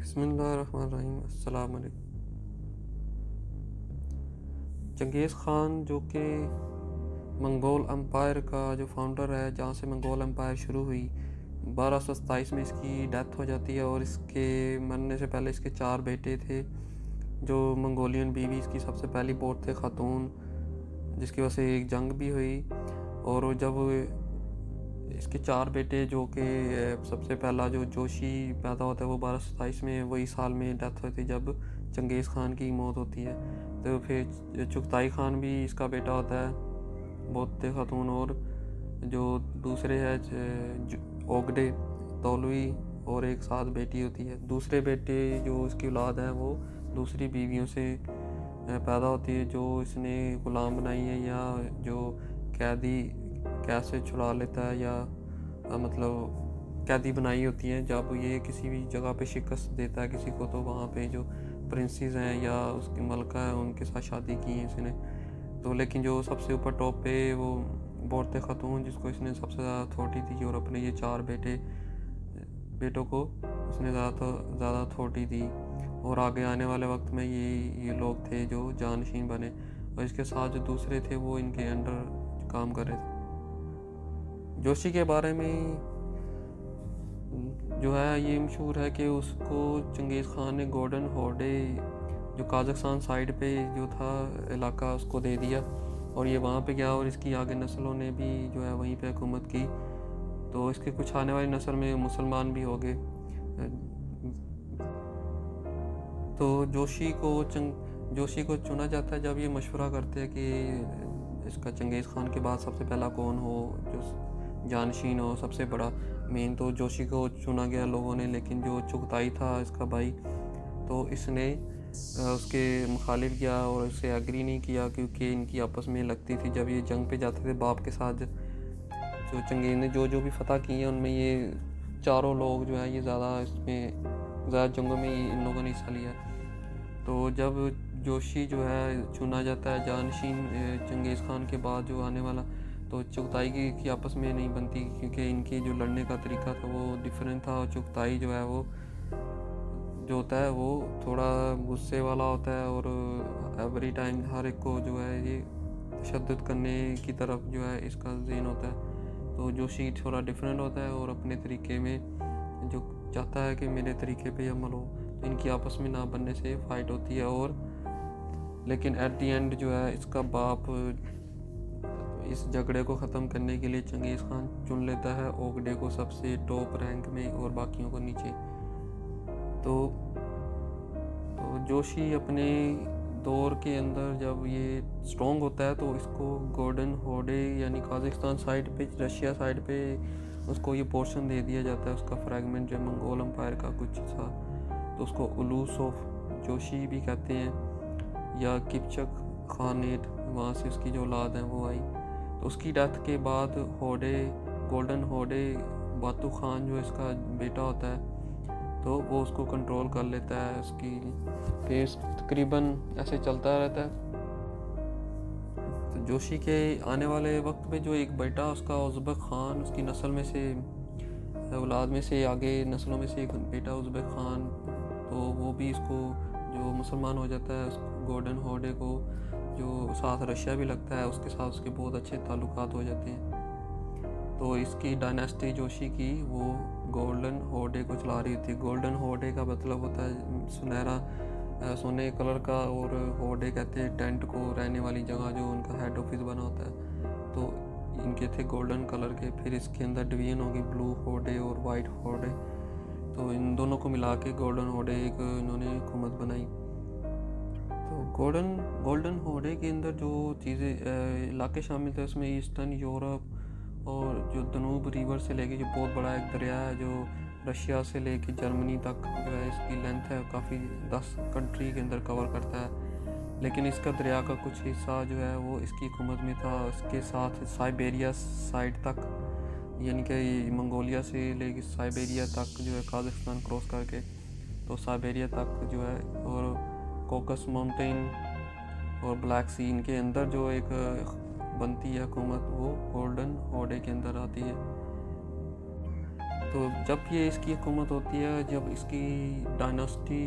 बिस्मिल्लाहिर्रहमानिर्रहीम। अस्सलाम वालेकुम। चंगेज़ ख़ान जो कि मंगोल एम्पायर का जो फाउंडर है, जहाँ से मंगोल एम्पायर शुरू हुई, 1227 में इसकी डेथ हो जाती है। और इसके मरने से पहले इसके 4 बेटे थे। जो मंगोलियन बीवी इसकी सबसे पहली पोत थे खातून, जिसकी वजह से एक जंग भी हुई। और जब इसके 4 बेटे जो कि सबसे पहला जो जोशी पैदा होता है वो 1227 में, वही साल में डेथ होती है जब चंगेज़ ख़ान की मौत होती है। तो फिर चुगताई ख़ान भी इसका बेटा होता है, बोत्ते खातून। और जो दूसरे है ओगडे तोलुई, और एक साथ बेटी होती है। दूसरे बेटे जो इसकी औलाद है वो दूसरी बीवियों से पैदा होती है, जो इसने ग़ुलाम बनाई है, या जो कैदी कैसे छुड़ा लेता है, या मतलब कैदी बनाई होती है। जब ये किसी भी जगह पे शिकस्त देता है किसी को, तो वहाँ पे जो प्रिंसेस हैं या उसकी मलका है उनके साथ शादी की है इसने। तो लेकिन जो सबसे ऊपर टॉप पे वो बोर्ते खातून, जिसको इसने सबसे ज़्यादा अथॉरिटी दी, और अपने ये 4 बेटों को उसने ज़्यादा अथॉरिटी दी। और आगे आने वाले वक्त में ये लोग थे जो जानशीन बने, और इसके साथ जो दूसरे थे वो इनके अंडर काम कर रहे थे। जोशी के बारे में जो है ये मशहूर है कि उसको चंगेज़ ख़ान ने गोल्डन होर्डे, जो काज़ाकिस्तान साइड पे जो था इलाका, उसको दे दिया। और ये वहाँ पे गया, और इसकी आगे नस्लों ने भी जो है वहीं पे हुकूमत की। तो इसके कुछ आने वाली नस्ल में मुसलमान भी हो गए। तो जोशी को चुना जाता है जब ये मशवरा करते हैं कि इसका चंगेज़ ख़ान के बाद सबसे पहला कौन हो जो जानशीन हो, सबसे बड़ा मेन। तो जोशी को चुना गया लोगों ने, लेकिन जो चुगताई था इसका भाई, तो इसने उसके मुखालिफ किया और उससे एग्री नहीं किया, क्योंकि इनकी आपस में लगती थी। जब ये जंग पे जाते थे बाप के साथ, जो चंगेज़ ने जो भी फतह की है उनमें ये चारों लोग जो है ये ज़्यादा जंगों में इन लोगों ने हिस्सा लिया। तो जब जोशी जो है चुना जाता है जानशीन चंगेज़ ख़ान के बाद जो आने वाला, तो चुगताई की आपस में नहीं बनती, क्योंकि इनकी जो लड़ने का तरीका था वो डिफरेंट था। और चुगताई जो है वो जो होता है वो थोड़ा गुस्से वाला होता है, और एवरी टाइम हर एक को जो है ये तशद्दुद करने की तरफ जो है इसका ज़हन होता है। तो जोशी थोड़ा डिफरेंट होता है, और अपने तरीके में जो चाहता है कि मेरे तरीके पे अमल हो। तो इनकी आपस में ना बनने से फ़ाइट होती है। और लेकिन एट दी एंड जो है इसका बाप इस झगड़े को ख़त्म करने के लिए चंगेज़ ख़ान चुन लेता है ओगडे को सबसे टॉप रैंक में, और बाकियों को नीचे। तो जोशी अपने दौर के अंदर जब ये स्ट्रॉन्ग होता है, तो इसको गोल्डन होर्डे यानी काज़ाकिस्तान साइड पे, रशिया साइड पे उसको ये पोर्शन दे दिया जाता है, उसका फ्रैगमेंट जो मंगोल एम्पायर का कुछ था। तो उसको उलूस ऑफ जोशी भी कहते हैं, या किपचक खानेट, वहाँ से उसकी जो औलाद है वो आई। तो उसकी डेथ के बाद गोल्डन होर्डे बातू खान जो इसका बेटा होता है, तो वो उसको कंट्रोल कर लेता है। उसकी फेस तकरीबन ऐसे चलता रहता है। तो जोशी के आने वाले वक्त में जो एक बेटा उसका उज़्बेक ख़ान, उसकी नस्ल में से औलाद में से आगे नस्लों में से एक बेटा उज़्बेक ख़ान, तो वो भी इसको जो मुसलमान हो जाता है, उसको गोल्डन होर्डे को जो साथ रशिया भी लगता है उसके साथ उसके बहुत अच्छे ताल्लुकात हो जाते हैं। तो इसकी डायनेस्टी जोशी की वो गोल्डन होर्डे को चला रही थी। गोल्डन होर्डे का मतलब होता है सुनहरा, सोने कलर का, और होर्डे कहते हैं टेंट को, रहने वाली जगह जो उनका हेड ऑफिस बना होता है। तो इनके थे गोल्डन कलर के। फिर इसके अंदर डिवीजन होगी ब्लू होर्डे और वाइट होर्डे। तो इन दोनों को मिला के गोल्डन होर्डे एक इन्होंने हुकूमत बनाई। तो गोल्डन होर्डे के अंदर जो चीज़ें इलाके शामिल थे, उसमें ईस्टर्न यूरोप, और जो दनूब रिवर से लेके, जो बहुत बड़ा एक दरिया है जो रशिया से लेके जर्मनी तक जो है इसकी लेंथ है, काफ़ी 10 कंट्री के अंदर कवर करता है। लेकिन इसका दरिया का कुछ हिस्सा जो है वो इसकी हुकूमत में था। इसके साथ साइबेरिया साइड तक, यानी कि मंगोलिया से लेके साइबेरिया तक जो है काज़ाकिस्तान क्रॉस करके, तो साइबेरिया तक जो है, और कोकस माउंटेन और ब्लैक सी, इनके अंदर जो एक बनती है हुकूमत, वो गोल्डन होर्डे के अंदर आती है। तो जब ये इसकी हुकूमत होती है, जब इसकी डायनास्टी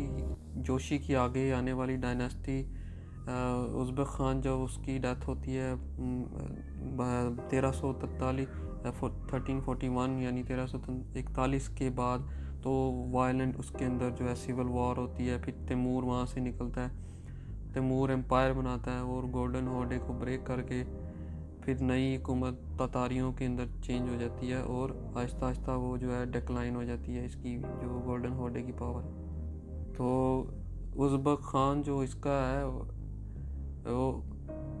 जोशी की आगे आने वाली डायनास्टी उज़्बेक ख़ान, जब उसकी डेथ होती है 1341 यानी 1341 के बाद, तो वायलेंट उसके अंदर जो है सिविल वॉर होती है। फिर तैमूर वहाँ से निकलता है, तैमूर एम्पायर बनाता है और गोल्डन हॉर्डे को ब्रेक करके फिर नई हुकूमत तातारियों के अंदर चेंज हो जाती है और आहिस्ता आहिस्ता वो जो है डिक्लाइन हो जाती है इसकी जो गोल्डन हॉर्डे की पावर। तो उज़्बेक ख़ान जो इसका है वो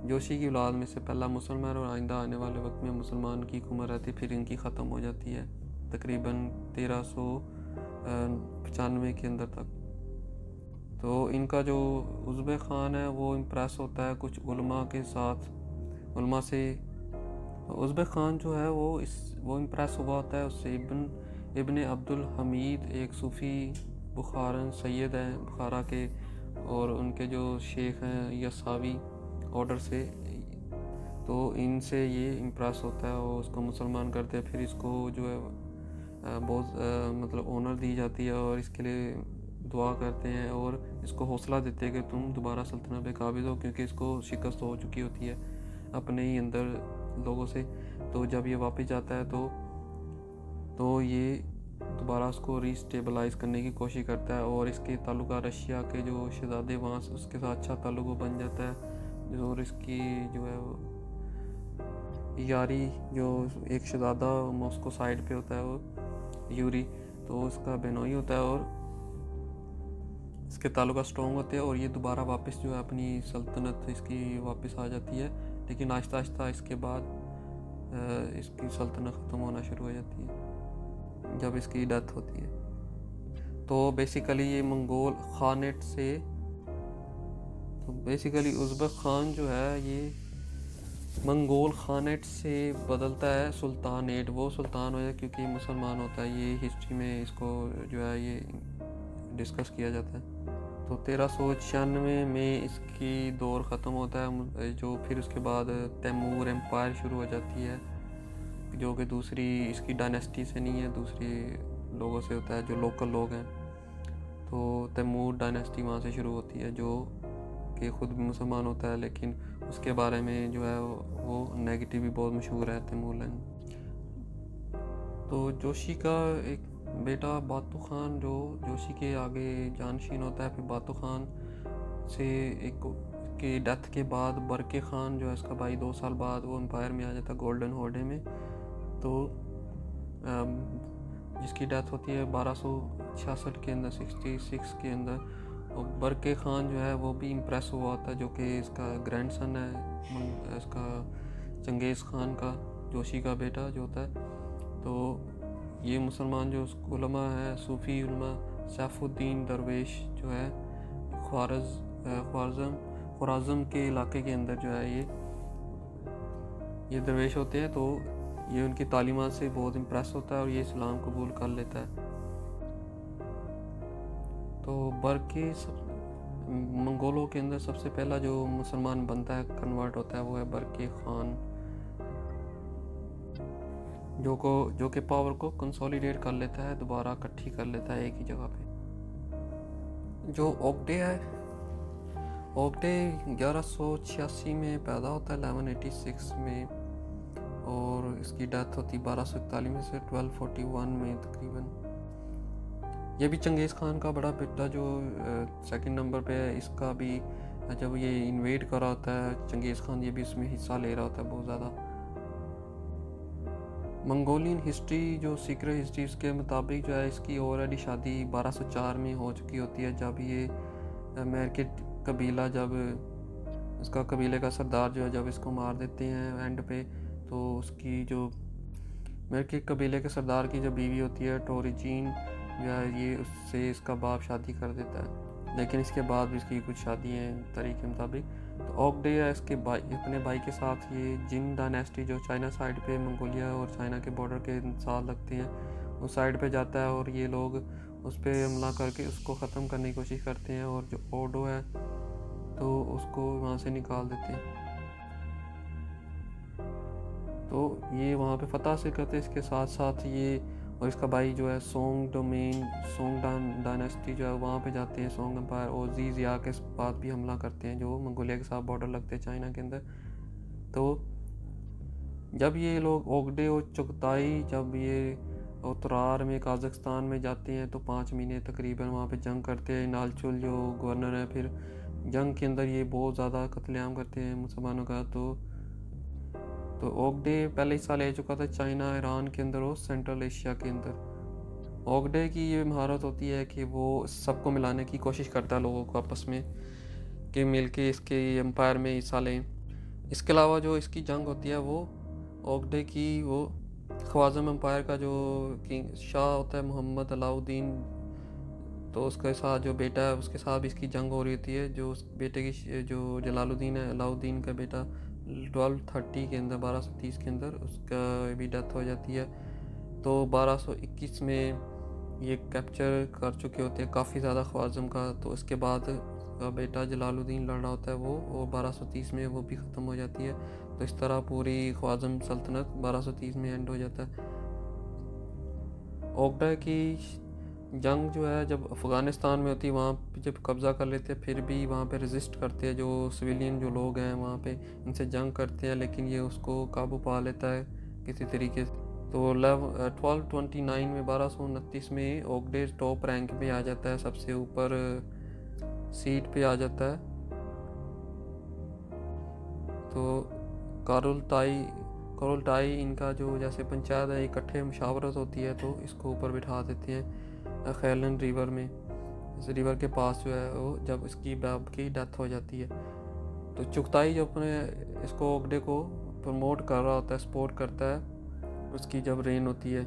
जोशी की औलाद में से पहला मुसलमान, और आइंदा आने वाले वक्त में मुसलमान की हुकूमत रहती, फिर इनकी ख़त्म हो जाती है तकरीबन 1395 के अंदर तक। तो इनका जो उज़्बेक ख़ान है वो इम्प्रेस होता है कुछ उलमा के साथ, उलमा से। उज़्बेक ख़ान जो है वो इम्प्रेस हुआ होता है उससे। इब्न अब्दुल हमीद एक सूफ़ी बुखारन सैयद हैं बुखारा के, और उनके जो शेख हैं यसावी ऑर्डर से, तो इनसे ये इम्प्रेस होता है और उसको मुसलमान करते हैं। फिर इसको जो है बहुत मतलब ऑनर दी जाती है और इसके लिए दुआ करते हैं और इसको हौसला देते हैं कि तुम दोबारा सल्तनत पे काबिज हो, क्योंकि इसको शिकस्त हो चुकी होती है अपने ही अंदर लोगों से। तो जब ये वापस जाता है तो ये दोबारा उसको रीस्टेबलाइज करने की कोशिश करता है, और इसके ताल्लुका रशिया के जो शहजादे वहाँ से उसके साथ अच्छा ताल्लुक बन जाता है। और इसकी जो है यारी, जो एक शहजादा मॉस्को साइड पे होता है वो यूरी, तो उसका बेनोई होता है और इसके ताल्लुका स्ट्रॉन्ग होते हैं, और ये दोबारा वापस जो है अपनी सल्तनत इसकी वापस आ जाती है। लेकिन आहिस्ता आहिस्ता इसके बाद इसकी सल्तनत ख़त्म होना शुरू हो जाती है जब इसकी डेथ होती है। तो बेसिकली ये मंगोल खानेट से, तो बेसिकली उज़्बेक ख़ान जो है ये मंगोल खानेट से बदलता है सुल्तानेट। वो सुल्तान हो जाए क्योंकि मुसलमान होता है। ये हिस्ट्री में इसको जो है ये डिस्कस किया जाता है। तो 1396 में इसकी दौर ख़त्म होता है, जो फिर उसके बाद तैमूर एम्पायर शुरू हो जाती है, जो कि दूसरी इसकी डायनेस्टी से नहीं है, दूसरे लोगों से होता है जो लोकल लोग हैं। तो तैमूर डायनेस्टी वहाँ से शुरू होती है, जो कि ख़ुद भी मुसलमान होता है, लेकिन उसके बारे में जो है वो नेगेटिव भी बहुत मशहूर है तैमूर लाइन। तो जोशी का एक बेटा बातू ख़ान जो जोशी के आगे जानशीन होता है। फिर बातू ख़ान से एक की डेथ के बाद बरके ख़ान जो है इसका भाई 2 साल बाद वो एम्पायर में आ जाता है गोल्डन हॉर्डे में। तो जिसकी डेथ होती है 1266 के अंदर, 66 के अंदर। और बरके ख़ान जो है वो भी इम्प्रेस हुआ होता है, जो कि इसका ग्रैंडसन है इसका चंगेज़ ख़ान का, जोशी का बेटा जो होता है। तो ये मुसलमान जो उलमा है, सूफ़ी उलमा, सैफुद्दीन दरवेश जो है ख्वारज़म के इलाके के अंदर जो है ये दरवेश होते हैं। तो ये उनकी तालीमात से बहुत इम्प्रेस होता है और ये इस्लाम कबूल कर लेता है। तो बरके मंगोलों के अंदर सबसे पहला जो मुसलमान बनता है, कन्वर्ट होता है, वो है बरके ख़ान, जो कि पावर को कंसोलिडेट कर लेता है, दोबारा इकट्ठी कर लेता है एक ही जगह पे। जो ओगडे है, ओगडे 1186 में पैदा होता है, 1186 में, और इसकी डेथ होती 1241 में से 1241 में तकरीबन। ये भी चंगेज़ ख़ान का बड़ा बेटा जो सेकंड नंबर पे है। इसका भी जब ये इन्वेड कर रहा होता है चंगेज़ ख़ान, ये भी इसमें हिस्सा ले रहा होता है बहुत ज़्यादा। मंगोलियन हिस्ट्री जो सीक्रेट हिस्ट्री के मुताबिक जो है इसकी ऑलरेडी शादी 1204 में हो चुकी होती है, जब ये मेरकेट कबीला, जब इसका कबीले का सरदार जो है जब इसको मार देते हैं एंड पे, तो उसकी जो मेरकेट कबीले के सरदार की जो बीवी होती है टोरिजीन जो है, ये उससे इसका बाप शादी कर देता है। लेकिन इसके बाद भी इसकी कुछ शादी हैं तरीके के मुताबिक। तो ओगडे है इसके भाई, अपने भाई के साथ ये जिन डायनेस्टी जो चाइना साइड पे, मंगोलिया और चाइना के बॉर्डर के साथ लगती हैं, उस साइड पे जाता है और ये लोग उस पर हमला करके उसको ख़त्म करने की कोशिश करते हैं, और जो ओडो है तो उसको वहाँ से निकाल देते हैं। तो ये वहाँ पे फतह से करते, इसके साथ साथ ये और इसका भाई जो है सोंग डोमेन, सोंग डायनेस्टी जो है वहाँ पे जाते हैं सोंग एम्पायर, और ज़ीज़िया के बाद भी हमला करते हैं जो मंगोलिया के साथ बॉर्डर लगते हैं चाइना के अंदर। तो जब ये लोग ओगडे और चुगताई जब ये उत्तरार में काज़ाकिस्तान में जाते हैं तो 5 महीने तकरीबन वहाँ पे जंग करते हैं। नालचुल जो गवर्नर है, फिर जंग के अंदर ये बहुत ज़्यादा कत्लेआम करते हैं मुसलमानों का। तो ओगडे पहले हिस्सा ले चुका था चाइना, ईरान के अंदर और सेंट्रल एशिया के अंदर। ओगडे की ये महारत होती है कि वो सबको मिलाने की कोशिश करता है लोगों को आपस में, कि मिल के इसके एम्पायर में हिस्सा लें। इसके अलावा जो इसकी जंग होती है वो ओगडे की वो ख्वाज़म एम्पायर का जो किंग शाह होता है मोहम्मद अलाउद्दीन, तो उसके साथ जो बेटा है उसके साथ भी इसकी जंग हो रही होती है। जो उस बेटे की जो जलालुद्दीन है, अलाउद्दीन का बेटा 1230 के अंदर 1230 के अंदर उसका भी डेथ हो जाती है। तो 1221 में ये कैप्चर कर चुके होते हैं काफ़ी ज़्यादा ख्वाज़म का। तो इसके बाद का बेटा जलालुद्दीन लड़ रहा होता है वो, और 1230 में वो भी ख़त्म हो जाती है। तो इस तरह पूरी ख्वाज़म सल्तनत 1230 में एंड हो जाता है। ओगडा की जंग जो है जब अफ़गानिस्तान में होती है, वहाँ पे जब कब्ज़ा कर लेते हैं फिर भी वहाँ पे रेजिस्ट करते हैं जो सिविलियन जो लोग हैं वहाँ पे, इनसे जंग करते हैं, लेकिन ये उसको काबू पा लेता है किसी तरीके से। तो 1229 में 1229 में ओगडे टॉप रैंक पे आ जाता है, सबसे ऊपर सीट पे आ जाता है। तो कारुलताई इनका जो जैसे पंचायत है इकट्ठे मुशावरत होती है, तो इसको ऊपर बिठा देते हैं खैलन रिवर में, इस रिवर के पास जो है वो, जब इसकी बाप की डेथ हो जाती है। तो चुगताई जो अपने इसको ओगडे को प्रमोट कर रहा होता है, सपोर्ट करता है, उसकी जब रेन होती है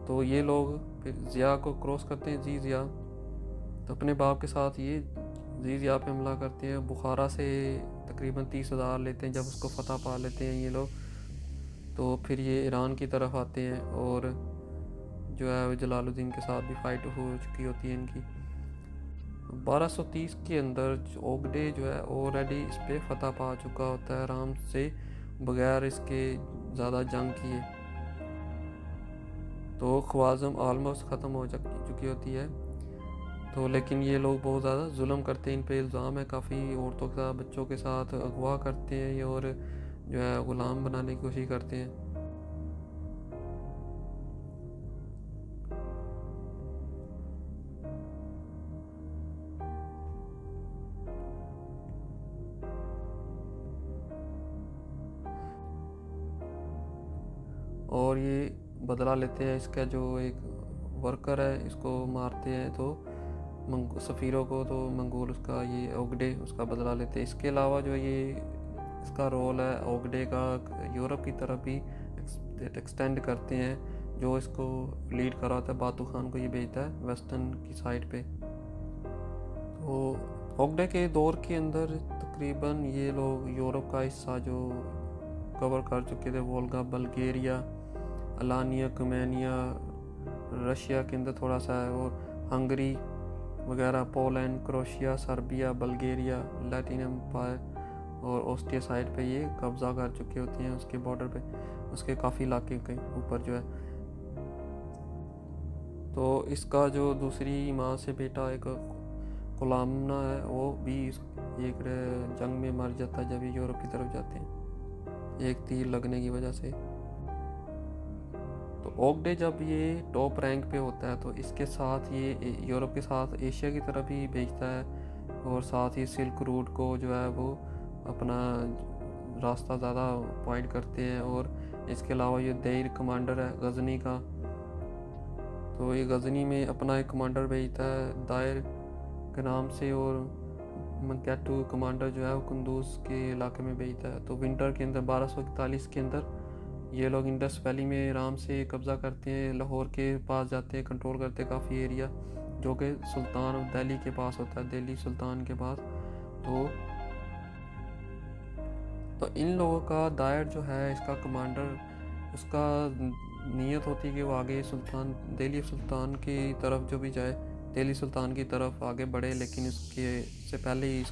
तो ये लोग फिर ज़िया को क्रॉस करते हैं, ज़िया। तो अपने बाप के साथ ये ज़िया पे हमला करते हैं। बुखारा से तकरीबन 30,000 लेते हैं जब उसको फतह पा लेते हैं ये लोग। तो फिर ये ईरान की तरफ आते हैं और जो है जलालुद्दीन के साथ भी फाइट हो चुकी होती है इनकी। 1230 के अंदर ओगडे जो है ऑलरेडी इस पर फतह पा चुका होता है आराम से, बगैर इसके ज़्यादा जंग किए। तो ख्वाज़म ऑलमोस्ट ख़त्म हो चुकी होती है। तो लेकिन ये लोग बहुत ज़्यादा जुल्म करते हैं, इन पे इल्ज़ाम है काफ़ी, औरतों के साथ बच्चों के साथ अगवा करते हैं ये, और जो है ग़ुलाम बनाने की कोशिश करते हैं। और ये बदला लेते हैं, इसका जो एक वर्कर है इसको मारते हैं तो सफ़ीरों को, तो मंगोल उसका ये ओगडे उसका बदला लेते हैं। इसके अलावा जो ये इसका रोल है ओगडे का यूरोप की तरफ भी एक्सटेंड करते हैं, जो इसको लीड कर रहा होता है बातू खान को ये भेजता है वेस्टर्न की साइड पे। तो ओगडे के दौर के अंदर तकरीबन ये लोग यूरोप का हिस्सा जो कवर कर चुके थे, Volga, Bulgaria, Alania, Cumania, Russia के अंदर थोड़ा सा है, और हंगरी वगैरह, Poland, Croatia, Serbia, Bulgaria, Latin empire और ऑस्ट्रिया साइड पे ये कब्ज़ा कर चुके होती हैं उसके बॉर्डर पे, उसके काफ़ी इलाके के ऊपर जो है। तो इसका जो दूसरी माँ से बेटा एक गुलामना है वो भी एक जंग में मर जाता है जब ये यूरोप की तरफ जाते हैं, एक तीर लगने की वजह से। तो ओगडे जब ये टॉप रैंक पे होता है तो इसके साथ ये यूरोप के साथ एशिया की तरफ ही भेजता है, और साथ ही सिल्क रूट को जो है वो अपना रास्ता ज़्यादा पॉइंट करते हैं। और इसके अलावा ये देर कमांडर है गजनी का, तो ये गजनी में अपना एक कमांडर भेजता है दायर के नाम से, और मंकैटू कमांडर जो है वो कुंदूज के इलाके में भेजता है। तो विंटर के अंदर 1241 के अंदर ये लोग इंडस वैली में आराम से कब्ज़ा करते हैं, लाहौर के पास जाते हैं, कंट्रोल करते हैं काफ़ी एरिया जो कि सुल्तान दिल्ली के पास होता है, दिल्ली सुल्तान के पास। तो इन लोगों का दायर जो है इसका कमांडर, उसका नीयत होती है कि वो आगे सुल्तान दिल्ली सुल्तान की तरफ जो भी जाए, दिल्ली सुल्तान की तरफ आगे बढ़े, लेकिन उसके से पहले ही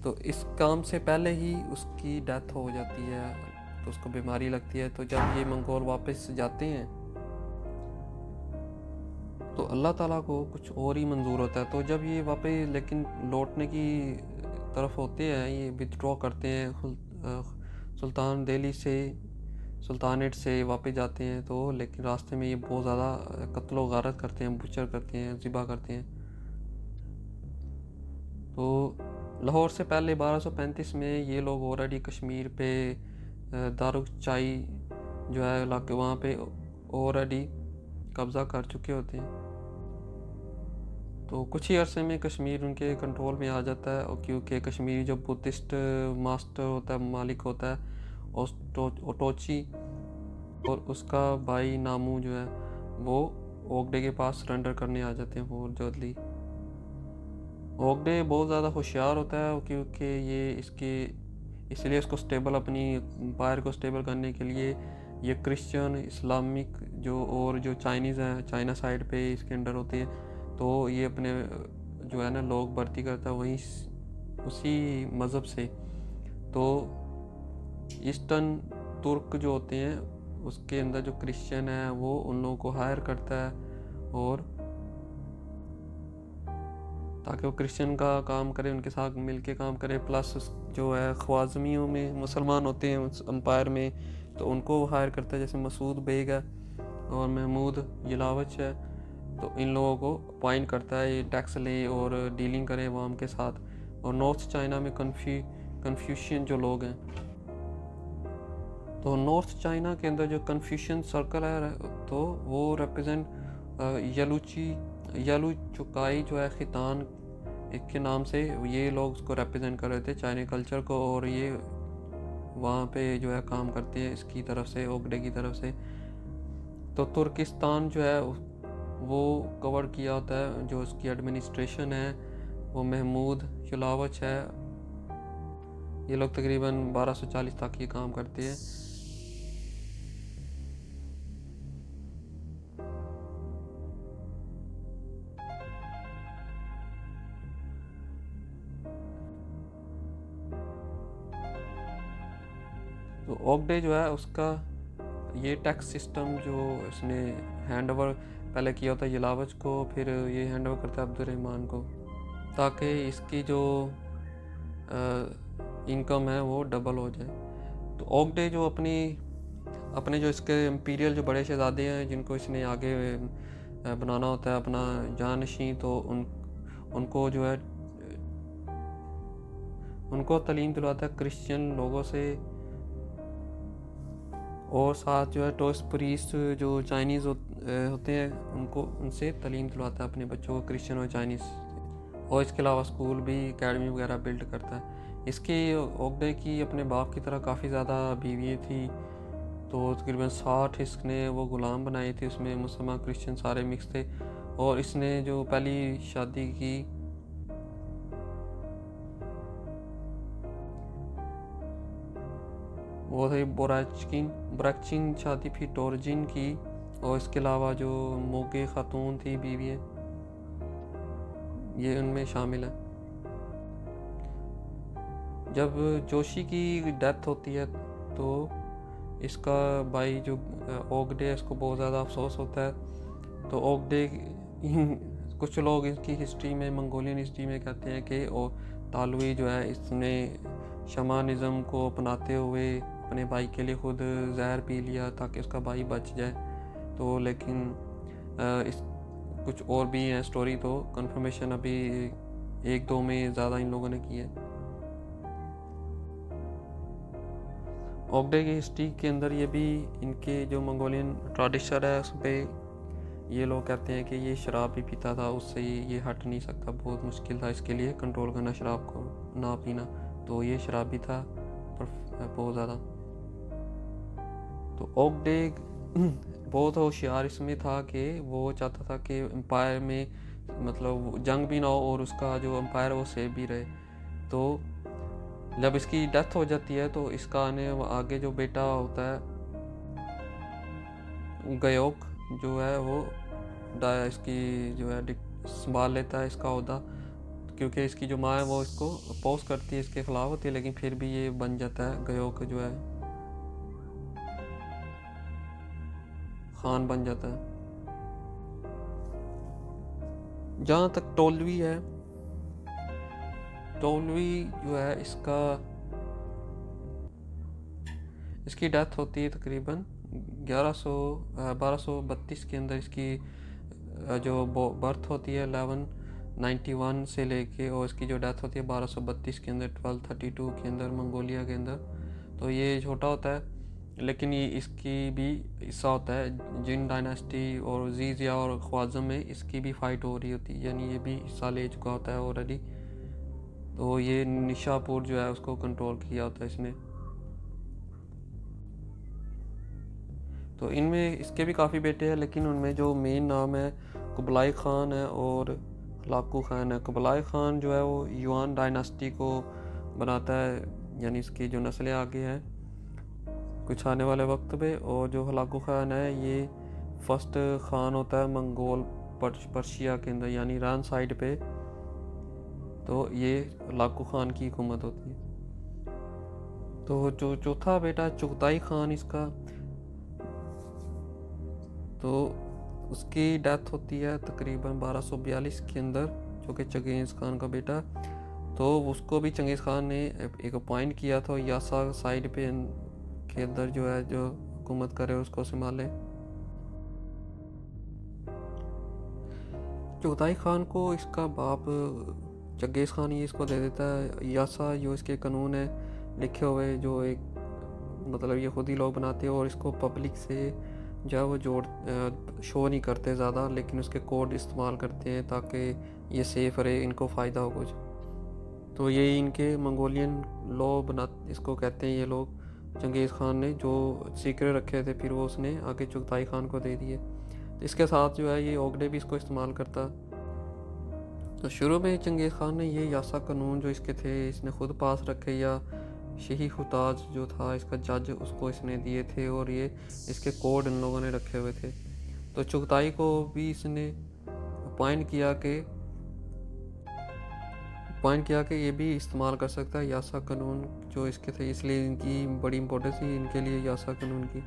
तो इस काम से पहले ही उसकी डेथ हो जाती है, तो उसको बीमारी लगती है। तो जब ये मंगोल वापस जाते हैं तो अल्लाह ताला को कुछ और ही मंजूर होता है। तो जब ये वापस लेकिन लौटने की तरफ होते हैं, ये विथड्रॉ करते हैं सुल्तान दिल्ली से, सुल्तानेट से वापस जाते हैं, तो लेकिन रास्ते में ये बहुत ज़्यादा कत्ल व गारत करते हैं, बुचर करते हैं, ज़िबा करते हैं। तो लाहौर से पहले 1235 में ये लोग ऑलरेडी कश्मीर पे दारुचाई जो है इलाके वहाँ पे ऑलरेडी कब्ज़ा कर चुके होते हैं। तो कुछ ही अरसे में कश्मीर उनके कंट्रोल में आ जाता है, और क्योंकि कश्मीरी जो बुद्धिस्ट मास्टर होता है, मालिक होता है ओटोची, और उसका भाई नामू जो है वो ओगडे के पास सरेंडर करने आ जाते हैं बहुत जल्दी। ओगडे बहुत ज़्यादा होशियार होता है, क्योंकि ये इसलिए इसको स्टेबल, अपनी एम्पायर को स्टेबल करने के लिए ये क्रिश्चियन, इस्लामिक और जो चाइनीज़ हैं, चाइना साइड पे इसके अंडर होते हैं, तो ये अपने जो है ना लोग भर्ती करता है वहीं उसी मज़हब से। तो ईस्टर्न तुर्क जो होते हैं उसके अंदर जो क्रिश्चियन है वो उन लोगों को हायर करता है, और ताकि वो क्रिश्चियन का काम करे, उनके साथ मिल के काम करे। प्लस जो है ख्वाज़मियों में मुसलमान होते हैं उस एम्पायर में, तो उनको हायर करता है, जैसे मसूद बेग है और महमूद यलावच है, तो इन लोगों को अपॉइंट करता है, ये टैक्स लें और डीलिंग करें अवाम के साथ। और नॉर्थ चाइना में कन्फ्यूशियन जो लोग हैं, तो नॉर्थ चाइना के अंदर जो कन्फ्यूशियन सर्कल है, तो वो रिप्रेजेंट यालुचुकाई जो है खितान के नाम से ये लोग उसको रिप्रेजेंट कर रहे थे, चाइना कल्चर को, और ये वहाँ पे जो है काम करते हैं इसकी तरफ से, ओगडे की तरफ से। तो तुर्किस्तान जो है वो कवर किया होता है, जो उसकी एडमिनिस्ट्रेशन है वो महमूद यलावच है। ये लोग तकरीबन 1240 तक ये काम करते हैं। तो ओगडे जो है उसका ये टैक्स सिस्टम जो इसने हैंड ओवर पहले किया होता है यलावच को, फिर ये हैंड ओवर करता है अब्दुर्रहमान को, ताकि इसकी जो इनकम है वो डबल हो जाए। तो ओगडे जो अपने जो इसके इम्पीरियल जो बड़े शहजादे हैं, जिनको इसने आगे बनाना होता है अपना जानशी, तो उनको जो है उनको तालीम दिलवाता है क्रिश्चियन लोगों से, और साथ जो है टोस्ट प्रीस्ट जो चाइनीज़ होते हैं उनसे तालीम दिलवाता है अपने बच्चों को, क्रिश्चियन और चाइनीज़। और इसके अलावा स्कूल भी, एकेडमी वगैरह बिल्ड करता है। इसकी ओगडे की अपने बाप की तरह काफ़ी ज़्यादा बीवियाँ थी, तो तकरीबन 60 इसने वो ग़ुलाम बनाए थे, उसमें मुसलमान क्रिश्चियन सारे मिक्स थे। और इसने जो पहली शादी की वो थी ब्रैक्चिन शादी थी टोरजिन की, और इसके अलावा जो मोगे खातून थी बीवी है, ये उनमें शामिल है। जब जोशी की डेथ होती है तो इसका भाई जो ओगडे है इसको बहुत ज़्यादा अफसोस होता है। तो ओगडे कुछ लोग इसकी हिस्ट्री में, मंगोलियन हिस्ट्री में कहते हैं कि तालुई जो है इसने शमानिज़म को अपनाते हुए अपने भाई के लिए खुद जहर पी लिया ताकि उसका भाई बच जाए। तो लेकिन इस कुछ और भी हैं स्टोरी, तो कंफर्मेशन अभी 1-2 में ज़्यादा इन लोगों ने की है। ओगडे की हिस्ट्री के अंदर ये भी इनके जो मंगोलियन ट्रेडिशन है उस पर ये लोग कहते हैं कि ये शराब भी पीता था, उससे ये हट नहीं सकता, बहुत मुश्किल था इसके लिए कंट्रोल करना शराब को ना पीना, तो ये शराब भी था बहुत ज़्यादा। तो ओगडे बहुत होशियार इसमें था कि वो चाहता था कि एम्पायर में मतलब जंग भी ना हो और उसका जो एम्पायर वो सेफ भी रहे। तो जब इसकी डेथ हो जाती है तो इसका आगे जो बेटा होता है गयोक जो है वो इसकी जो है संभाल लेता है इसका ओहदा, क्योंकि इसकी जो माँ है वो इसको अपोज करती है, इसके खिलाफ होती है, लेकिन फिर भी ये बन जाता है गयोक जो है खान बन जाता है। जहाँ तक टोलवी है, टोलवी जो है इसकी डेथ होती है तकरीबन 1232 के अंदर। इसकी जो बर्थ होती है 1191 से लेके, और इसकी जो डेथ होती है 1232 के अंदर, 1232 के अंदर मंगोलिया के अंदर। तो ये छोटा होता है, लेकिन ये इसकी भी हिस्सा होता है। जिन डायनेस्टी और जीजिया और ख्वाज़म में इसकी भी फाइट हो रही होती है, यानी ये भी हिस्सा ले चुका होता है ऑलरेडी। तो ये निशापुर जो है उसको कंट्रोल किया होता है इसने। तो इनमें इसके भी काफ़ी बेटे हैं, लेकिन उनमें जो मेन नाम है कुबलाई ख़ान है और हलाकू ख़ान है। कुबलाई ख़ान जो है वो युआन डायनेस्टी को बनाता है, यानी इसकी जो नस्लें आगे हैं कुछ आने वाले वक्त पे। और जो हलाकू ख़ान है ये फर्स्ट ख़ान होता है मंगोल पर्शिया के अंदर, यानी ईरान साइड पे। तो ये हलाकू ख़ान की हुकूमत होती है। तो जो चौथा बेटा चुगताई ख़ान इसका, तो उसकी डेथ होती है तकरीबन 1242 के अंदर, जो कि चंगेज़ खान का बेटा। तो उसको भी चंगेज़ खान ने एक अपॉइंट किया था यासा साइड पे के अंदर जो है जो हुकूमत करे उसको संभाले। चुगताई खान को इसका बाप चंगेज़ खान ही इसको दे देता है। यासा जो इसके कानून है लिखे हुए, जो एक मतलब ये खुद ही लोग बनाते हैं, और इसको पब्लिक से जो है वो शो नहीं करते ज़्यादा, लेकिन उसके कोड इस्तेमाल करते हैं ताकि ये सेफ़ रहे, इनको फ़ायदा हो कुछ। तो ये इनके मंगोलियन लॉ बना इसको कहते हैं ये लोग। चंगेज़ खान ने जो सीक्रेट रखे थे फिर वो उसने आगे चुगताई खान को दे दिए। तो इसके साथ जो है ये ओगडे भी इसको इस्तेमाल करता। तो शुरू में चंगेज़ खान ने ये यासा कानून जो इसके थे इसने खुद पास रखे, या शाही हुताज जो था इसका जज उसको इसने दिए थे, और ये इसके कोड इन लोगों ने रखे हुए थे। तो चुगताई को भी इसने अपॉइंट किया कि ये भी इस्तेमाल कर सकता है यासा कानून जो इसके थे, इसलिए इनकी बड़ी इंपॉर्टेंस थी इनके लिए यासा कानून की।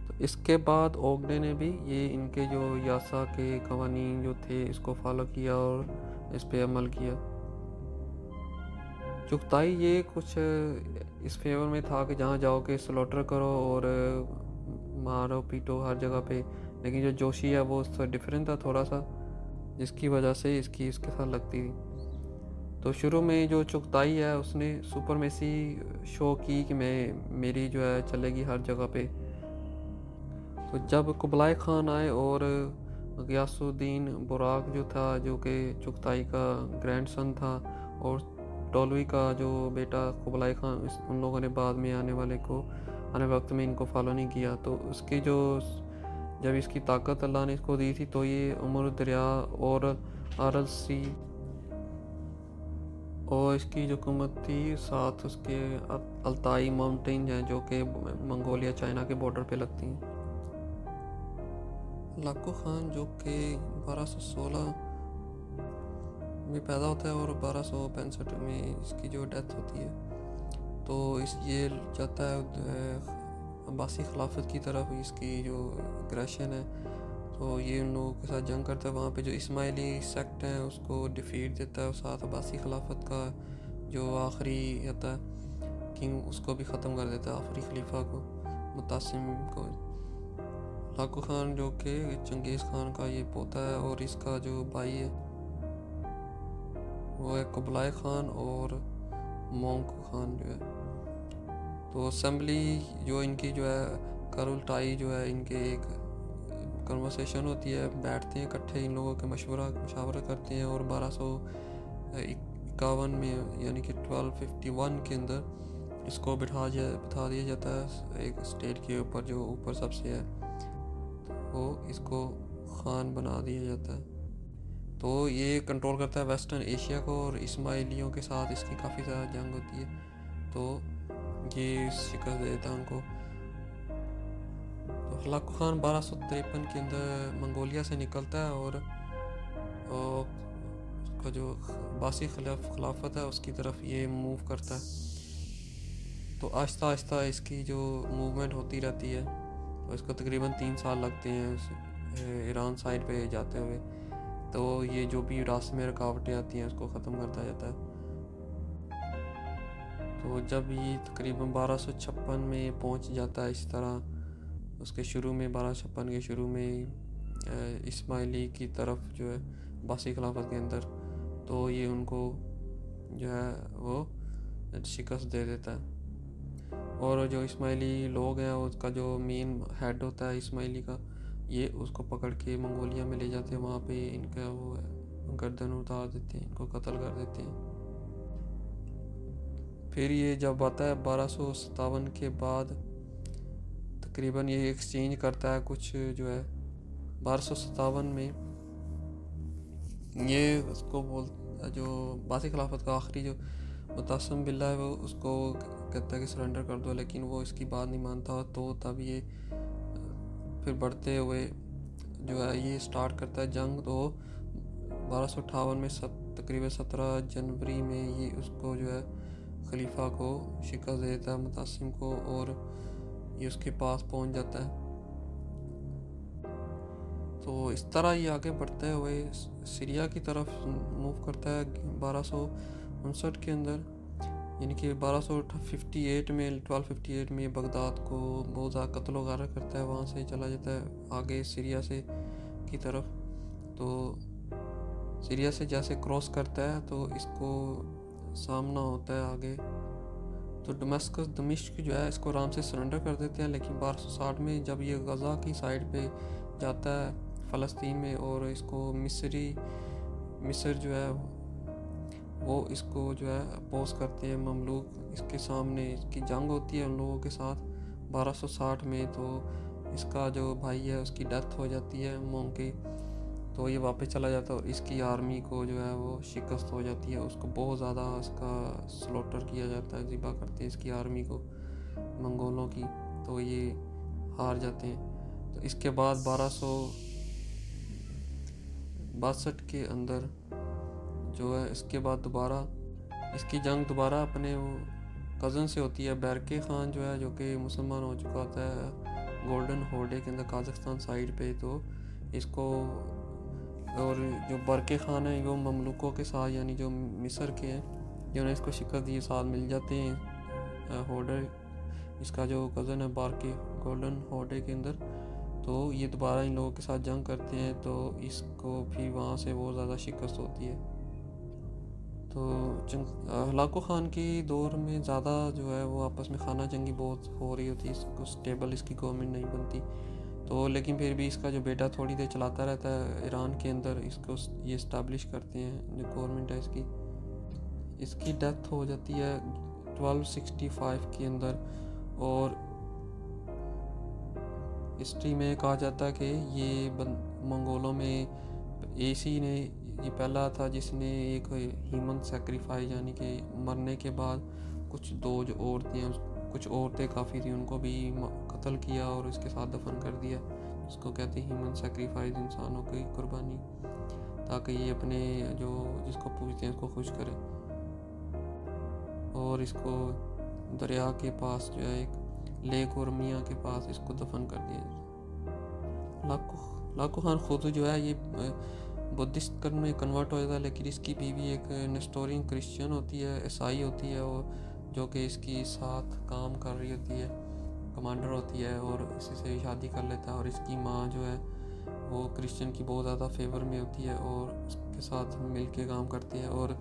तो इसके बाद ओगडे ने भी ये इनके जो यासा के कवानीन जो थे इसको फॉलो किया और इस पे अमल किया। चुगताई ये कुछ इस फेवर में था कि जहाँ जाओ के स्लॉटर करो और मारो पीटो हर जगह पे, लेकिन जो जोशी है वो उससे डिफरेंट था थोड़ा सा, जिसकी वजह से इसकी उसके साथ लगती थी। तो शुरू में जो चुगताई है उसने सुपरमेसी शो की कि मेरी जो है चलेगी हर जगह पे। तो जब कुबलाई खान आए और गयासुद्दीन बुराक जो था, जो कि चुगताई का ग्रैंडसन था, और टोलवी का जो बेटा कुबलाई खान, उन लोगों ने बाद में आने वक्त में इनको फॉलो नहीं किया। तो उसकी जब इसकी ताकत अल्लाह ने इसको दी थी, तो ये उमर दरिया और आरसी और इसकी जो हुकूमत थी, साथ उसके अल्ताई माउंटेन हैं जो कि मंगोलिया चाइना के बॉर्डर पे लगती हैं। लाको खान जो कि 1216 में पैदा होता है और 1265 में इसकी जो डेथ होती है। तो ये जाता है अब्बासी खिलाफत की तरफ, इसकी जो अग्रेशन है। तो ये उन लोगों के साथ जंग करता है, वहाँ पे जो इस्माइली सेक्ट है उसको डिफीट देता है, और साथ अब्बासी खिलाफत का जो आखिरी आता है किंग उसको भी ख़त्म कर देता है, आखिरी खलीफा को, मुतासिम को। लाको खान जो कि चंगेज़ खान का ये पोता है, और इसका जो भाई है वो है कुबलाई खान और मोंको खान जो है। तो असेंबली जो इनकी जो है करुलटाई जो है, इनके एक कन्वर्सेशन होती है, बैठते हैं इकट्ठे, इन लोगों के मशवरा करते हैं, और 1251 में यानी कि 1251 के अंदर इसको बिठा दिया जाता है एक स्टेट के ऊपर, जो ऊपर सबसे है, तो इसको खान बना दिया जाता है। तो ये कंट्रोल करता है वेस्टर्न एशिया को, और इस्माइलियों के साथ इसकी काफ़ी ज़्यादा जंग होती है, तो ये शिकस्त देता है उनको। तो हलाकू खान 1253 के अंदर मंगोलिया से निकलता है, और उसका जो बासी खिलाफत है उसकी तरफ ये मूव करता है। तो आहिस्ता आहिस्ता इसकी जो मूवमेंट होती रहती है, तो इसको तकरीबन 3 साल लगते हैं ईरान साइड पे जाते हुए। तो ये जो भी रास्ते में रुकावटें आती हैं उसको ख़त्म करता जाता है। तो जब ये तकरीबन 1256 में पहुंच जाता है, इस तरह उसके शुरू में 1256 के शुरू में इस्माइली की तरफ जो है अब्बासी खिलाफत के अंदर, तो ये उनको जो है वो शिकस्त दे देता है। और जो इस्माइली लोग हैं उसका जो मेन हेड होता है इस्माइली का, ये उसको पकड़ के मंगोलिया में ले जाते हैं। वहाँ पे इनका वो गर्दन उतार देते हैं, इनको कत्ल कर देते हैं। फिर ये जब आता है 1257 के बाद, तकरीबन ये एक्सचेंज करता है कुछ जो है 1257 में ये उसको बोलता जो बासी खिलाफत का आखिरी जो मुतासिम बिल्ला है वो उसको कहता है कि सरेंडर कर दो, लेकिन वो इसकी बात नहीं मानता। तो तब ये फिर बढ़ते हुए जो है ये स्टार्ट करता है जंग। तो 1258 में तकरीबन 17 जनवरी में ये उसको जो है खलीफा को शिकस्त देता है, मुतासिम को, और ये उसके पास पहुंच जाता है। तो इस तरह ये आगे बढ़ते हुए सीरिया की तरफ मूव करता है 1259 के अंदर, यानी कि 1258 में बगदाद को बहुत ज़्यादा कत्ल वगैरह करता है, वहाँ से चला जाता है आगे सीरिया से की तरफ। तो सीरिया से जैसे क्रॉस करता है तो इसको सामना होता है आगे, तो दमिश्क जो है इसको आराम से सरेंडर कर देते हैं। लेकिन 1260 में जब ये गज़ा की साइड पे जाता है फ़लस्तीन में, और इसको मिस्र जो है वो इसको जो है अपोज करते हैं ममलूक, इसके सामने इसकी जंग होती है उन लोगों के साथ 1260 में। तो इसका जो भाई है उसकी डेथ हो जाती है मौके, तो ये वापस चला जाता है और इसकी आर्मी को जो है वो शिकस्त हो जाती है, उसको बहुत ज़्यादा इसका स्लॉटर किया जाता है, ज़िबा करते हैं इसकी आर्मी को मंगोलों की, तो ये हार जाते हैं। तो इसके बाद 1262 के अंदर जो है इसके बाद दोबारा इसकी जंग दोबारा अपने वो कज़न से होती है। बैरके ख़ान जो है जो कि मुसलमान हो चुका होता है गोल्डन होर्डे के अंदर काज़ाख्स्तान साइड पे, तो इसको, और जो बरके ख़ान है वो ममलूकों के साथ यानी जो मिस्र के हैं जिन्होंने इसको शिकस्त दी साथ मिल जाते हैं होर्डे, इसका जो कज़न है बारके गोल्डन होर्डे के अंदर। तो ये दोबारा इन लोगों के साथ जंग करते हैं, तो इसको भी वहाँ से बहुत ज़्यादा शिकस्त होती है। तो हलाको ख़ान की दौर में ज़्यादा जो है वो आपस में खाना जंगी बहुत हो रही होती है, इसको स्टेबल इसकी गवर्नमेंट नहीं बनती। तो लेकिन फिर भी इसका जो बेटा थोड़ी देर चलाता रहता है ईरान के अंदर, इसको ये इस्टेब्लिश करते हैं जो गवर्नमेंट है इसकी डेथ हो जाती है 1265 के अंदर। और हिस्ट्री में कहा जाता है कि ये मंगोलों में एसी ने ये पहला था जिसने एक ह्यूमन सेक्रीफाइस यानी कि मरने के बाद कुछ कुछ औरतें काफ़ी थी उनको भी कत्ल किया और इसके साथ दफन कर दिया। इसको कहते हैं ह्यूमन सेक्रीफाइस, इंसानों की कुर्बानी, ताकि ये अपने जो जिसको पूजते हैं उसको खुश करे। और इसको दरिया के पास जो है एक लेक और मियाँ के पास इसको दफन कर दिया। हलाको ख़ान खुद जो है ये बुद्धिस्ट धर्म में कन्वर्ट हो जाता है, लेकिन इसकी बीवी एक नेस्टोरियन क्रिश्चियन होती है, ईसाई होती है, और जो कि इसकी साथ काम कर रही होती है, कमांडर होती है, और इसी से शादी कर लेता है। और इसकी माँ जो है वो क्रिश्चियन की बहुत ज़्यादा फेवर में होती है और उसके साथ मिल के काम करती है। और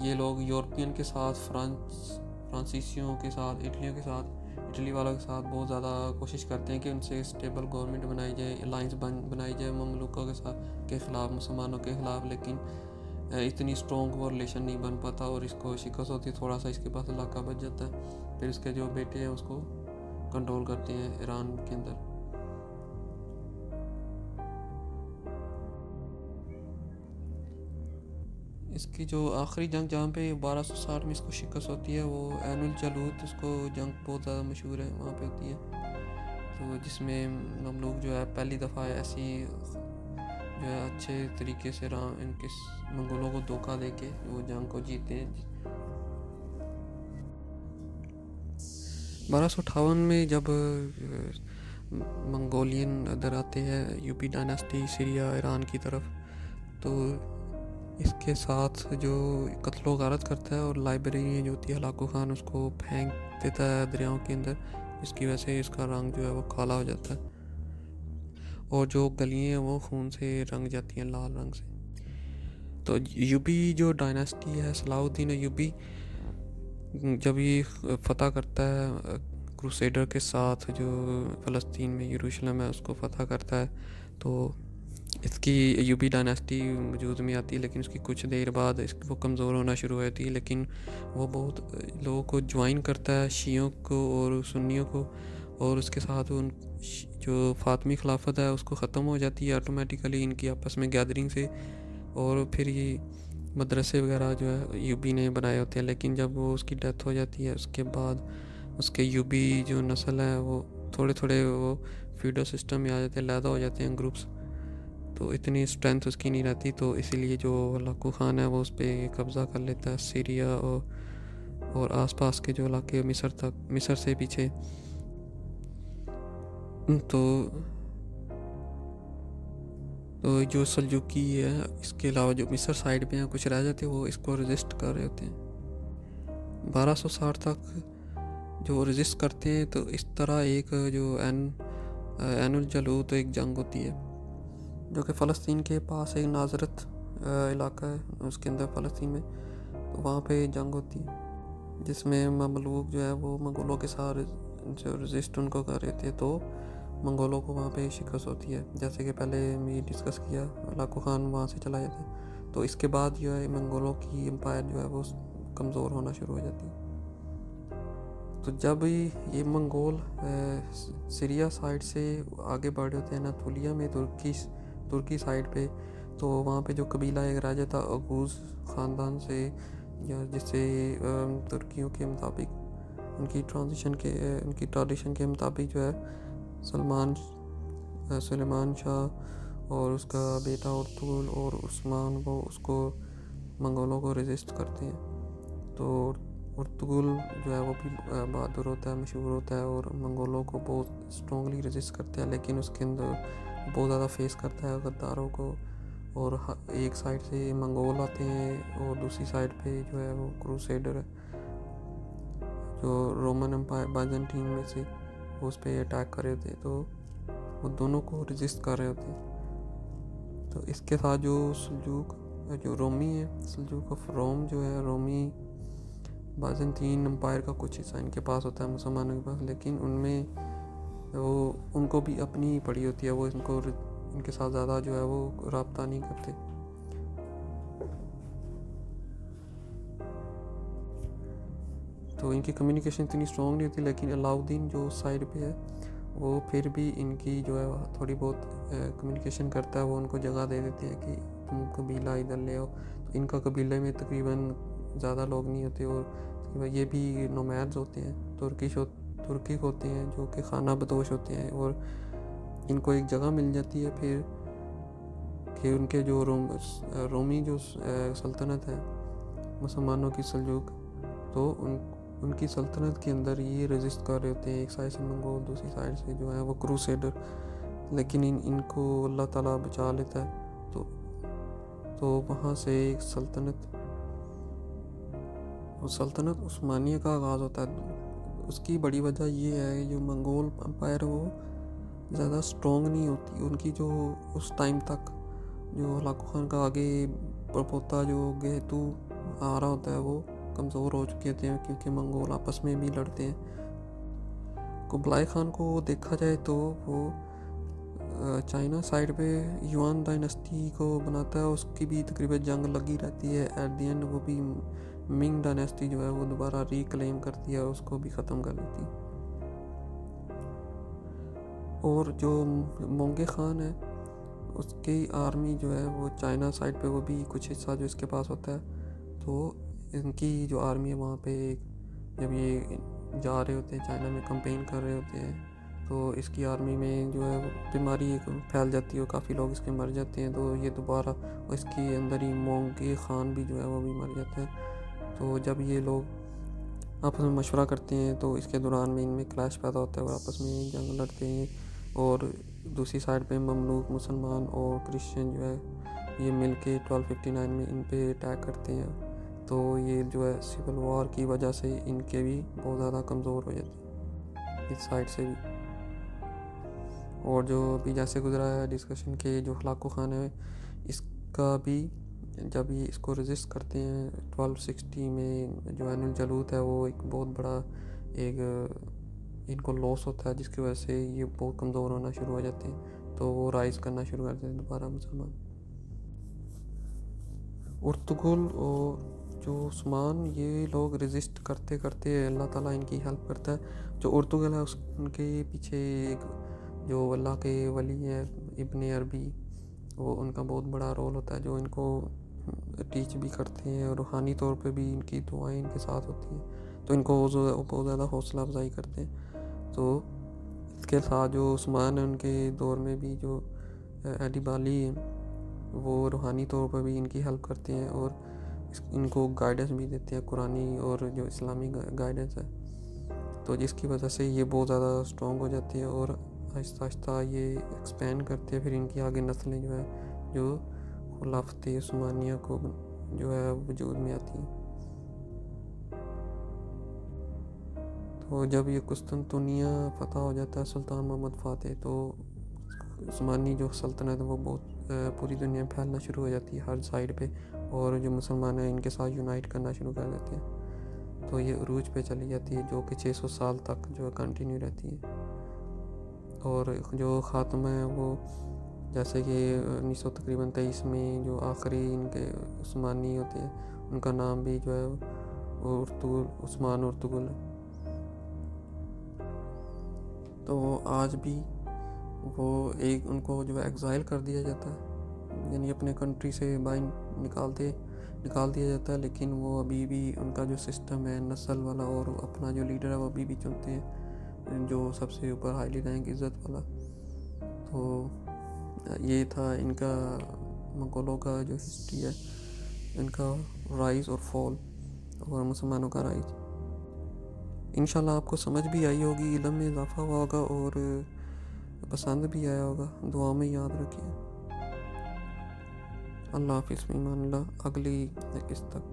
ये लोग यूरोपियन के साथ, फ्रांसीसियों के साथ, इटली वालों के साथ बहुत ज़्यादा कोशिश करते हैं कि उनसे स्टेबल गवर्नमेंट बनाई जाए, अलाइंस बनाई जाए ममलूकों के ख़िलाफ़, मुसलमानों के ख़िलाफ़, लेकिन इतनी स्ट्रॉन्ग वो रिलेशन नहीं बन पाता और इसको शिकस्त होती है, थोड़ा सा इसके पास इलाका बच जाता है। फिर इसके जो बेटे हैं उसको कंट्रोल करते हैं ईरान के अंदर। इसकी जो आखिरी जंग जहाँ पे 1260 में इसको शिकस्त होती है वो एनुल जालूत, उसको जंग बहुत ज़्यादा मशहूर है वहाँ पे होती है, तो जिसमें ममलूक जो है पहली दफ़ा ऐसी जो है अच्छे तरीके से इनके मंगोलों को धोखा दे के वो जंग को जीते हैं। 1258 में जब मंगोलियन इधर आते हैं यूपी डायनेस्टी सीरिया ईरान की तरफ, तो इसके साथ जो कत्लो गारत करता है और लाइब्रेरी जो होती है हलाकू खान उसको फेंक देता है दरियाओं के अंदर, जिसकी वजह से इसका रंग जो है वो काला हो जाता है और जो गलियाँ हैं वो खून से रंग जाती हैं, लाल रंग से। तो यूबी जो डायनेस्टी है, सलाहुद्दीन अयूबी जब ये फतह करता है क्रूसेडर के साथ जो फ़लस्तीन में यरूशलेम है उसको फतह करता है, तो इसकी अयूबी डायनेस्टी वजूद में आती है। लेकिन उसकी कुछ देर बाद वो कमज़ोर होना शुरू हो जाती है, लेकिन वो बहुत लोगों को ज्वाइन करता है, शियों को और सुन्नियों को, और उसके साथ उन जो फ़ातिमी खिलाफत है उसको ख़त्म हो जाती है ऑटोमेटिकली इनकी आपस में गैदरिंग से। और फिर ये मदरसे वगैरह जो है यूबी ने बनाए होते हैं, लेकिन जब वो उसकी डेथ हो जाती है उसके बाद उसके यूबी जो नस्ल है वो थोड़े थोड़े वो फीडर सिस्टम में आ जाते हैं, लैदा हो जाते हैं ग्रुप्स, तो इतनी स्ट्रेंथ उसकी नहीं रहती, तो इसीलिए जो हलाकू खान है वो उस पर कब्ज़ा कर लेता है सीरिया और आसपास के जो इलाके मिस्र से पीछे। तो जो सल्जूकी है इसके अलावा जो मिस्र साइड पे हैं कुछ रह जाते हैं वो इसको रेजिस्ट कर रहे होते हैं 1260 तक जो रेजिस्ट करते हैं। तो इस तरह एक जो एनुल जलूत एक जंग होती है जो कि फ़लस्तीन के पास एक नाजरत इलाका है उसके अंदर फ़लस्तीन में, तो वहाँ पे जंग होती है जिसमें ममलूक जो है वो मंगोलों के साथ जो रेजिस्ट उनको कर रहे थे, तो मंगोलों को वहाँ पे शिकस्त होती है। जैसे कि पहले मैं डिस्कस किया हलाकू खान वहाँ से चला जाता है, तो इसके बाद जो है मंगोलों की एम्पायर जो है वो कमज़ोर होना शुरू हो जाती है। तो जब ये मंगोल सीरिया साइड से आगे बढ़ होते हैं अनातोलिया में तुर्की साइड पे, तो वहाँ पे जो कबीला एक राजा था अगूज़ ख़ानदान से, या जिससे तुर्कियों के मुताबिक उनकी ट्रेडिशन के मुताबिक जो है सुलेमान शाह और उसका बेटा अर्तुगरुल और उस्मान वो उसको मंगोलों को रेजिस्ट करते हैं। तो अर्तुगरुल जो है वो भी बहादुर होता है, मशहूर होता है और मंगोलों को बहुत स्ट्रॉन्गली रेजिस्ट करता है, लेकिन उसके अंदर बहुत ज़्यादा फेस करता है गद्दारों को। और एक साइड से मंगोल आते हैं और दूसरी साइड पे जो है वो क्रूसेडर है जो रोमन एम्पायर बाइजेंटीन में से उस पर अटैक कर रहे थे, तो वो दोनों को रेजिस्ट कर रहे होते। तो इसके साथ जो सल्जूक जो रोमी है, सल्जूक ऑफ रोम जो है, रोमी बाइजेंटीन एम्पायर का कुछ हिस्सा इनके पास होता है मुसलमानों के पास, लेकिन उनमें वो उनको भी अपनी पड़ी होती है, वो इनके साथ ज़्यादा जो है वो रब्ता नहीं करते। तो इनकी कम्युनिकेशन इतनी स्ट्रॉन्ग नहीं होती, लेकिन अलाउद्दीन जो साइड पे है वो फिर भी इनकी जो है थोड़ी बहुत कम्युनिकेशन करता है, वो उनको जगह दे देते हैं कि तुम कबीला इधर ले आओ। तो इनका कबीले में तकरीबन ज़्यादा लोग नहीं होते और ये भी नोमैड्स होते हैं, तुर्किक होते हैं जो कि खाना बदोश होते हैं, और इनको एक जगह मिल जाती है फिर कि उनके जो रोमी जो सल्तनत है मुसलमानों की सल्जूक, तो उनकी सल्तनत के अंदर ये रेजिस्ट कर रहे होते हैं, एक साइड से मंगोल दूसरी साइड से जो है वो क्रूसेडर, लेकिन इनको अल्लाह ताला बचा लेता है। तो वहाँ से एक सल्तनत उस्मानिया का आगाज़ होता है। उसकी बड़ी वजह ये है कि जो मंगोल एम्पायर वो ज़्यादा स्ट्रॉन्ग नहीं होती, उनकी जो उस टाइम तक जो हलाकू खान का आगे परपोता जो गेतू आ रहा होता है वो कमज़ोर हो चुके थे, क्योंकि मंगोल आपस में भी लड़ते हैं। कुबलाई खान को देखा जाए तो वो चाइना साइड पे युआन डायनेस्टी को बनाता है, उसकी भी तकरीबन जंग लगी रहती है। एट द एंड वो भी मिंग डायनेस्टी जो है वो दोबारा रिक्लेम करती है और उसको भी ख़त्म कर देती है। और जो मोंगे खान है उसकी आर्मी जो है वो चाइना साइड पे वो भी कुछ हिस्सा जो इसके पास होता है, तो इनकी जो आर्मी है वहाँ पे जब ये जा रहे होते हैं चाइना में कैंपेन कर रहे होते हैं, तो इसकी आर्मी में जो है बीमारी फैल जाती है और काफ़ी लोग इसके मर जाते हैं। तो ये दोबारा इसके अंदर ही मोंगे खान भी जो है वो भी मर जाता है। तो जब ये लोग आपस में मशवरा करते हैं तो इसके दौरान में इनमें क्लैश पैदा होता है और आपस में जंग लड़ते हैं, और दूसरी साइड पे ममलूक मुसलमान और क्रिश्चियन जो है ये मिलके 1259 में इन पे अटैक करते हैं। तो ये जो है सिविल वॉर की वजह से इनके भी बहुत ज़्यादा कमज़ोर हो जाते हैं इस साइड से भी। और जो अभी जैसे गुजरा है डिस्कशन के जो हलाकू खान है, इसका भी जब ये इसको रेजिस्ट करते हैं 1260 में जो एनुअल जलूत है वो एक बहुत बड़ा एक इनको लॉस होता है, जिसकी वजह से ये बहुत कमज़ोर होना शुरू हो जाते हैं। तो वो राइज़ करना शुरू करते हैं दोबारा मुसलमान। उर्तुगुल और जो उस्मान, ये लोग रेजिस्ट करते करते अल्लाह ताला इनकी हेल्प करता है। जो उर्तुगुल है उनके पीछे एक जो अल्लाह के वली है इब्ने अरबी, वो उनका बहुत बड़ा रोल होता है, जो इनको टीच भी करते हैं और रूहानी तौर पे भी इनकी दुआएं इनके साथ होती हैं। तो इनको बहुत ज़्यादा हौसला अफजाई करते हैं। तो इसके साथ जो उस्मान है उनके दौर में भी जो एडिबाली है वो रूहानी तौर पर भी इनकी हेल्प करते हैं और इनको गाइडेंस भी देते हैं, कुरानी और जो इस्लामी गाइडेंस है। तो जिसकी वजह से ये बहुत ज़्यादा स्ट्रॉन्ग हो जाती है और आहिस्ता आहिस्ता ये एक्सपेंड करते हैं। फिर इनकी आगे नस्लें जो है जो खुलाफत उस्मानिया को जो है वजूद में आती हैं। तो जब ये कुस्तुनतुनिया फतह हो जाता है सुल्तान मोहम्मद फ़ातिह, तो उस्मानी जो सल्तनत है वो बहुत पूरी दुनिया में फैलना शुरू हो जाती है हर साइड पे, और जो मुसलमान हैं इनके साथ यूनाइट करना शुरू कर देते हैं। तो ये उरूज पे चली जाती है जो कि 600 साल तक जो है कंटिन्यू रहती है। और जो ख़ात्मा है वो जैसे कि 1923 में जो आखिरी इनके उस्मानी होते हैं उनका नाम भी जो है उर्तुगुल, उस्मान उर्तुगुल है। तो आज भी वो एक उनको जो है एग्ज़ाइल कर दिया जाता है, यानी अपने कंट्री से बाहर निकाल दिया जाता है। लेकिन वो अभी भी उनका जो सिस्टम है नस्ल वाला और अपना जो लीडर है वो अभी भी चुनते हैं, जो सबसे ऊपर हाईली रैंक इज़्ज़त वाला। तो ये था इनका मंगोलों का जो हिस्ट्री है, इनका राइज़ और फॉल और मुसलमानों का राइज़। इंशाल्लाह आपको समझ भी आई होगी, इल्म में इजाफा हुआ होगा और पसंद भी आया होगा। दुआ में याद रखिए। अल्लाह हाफ़िज़, ईमान अल्लाह। अगली किस्त तक।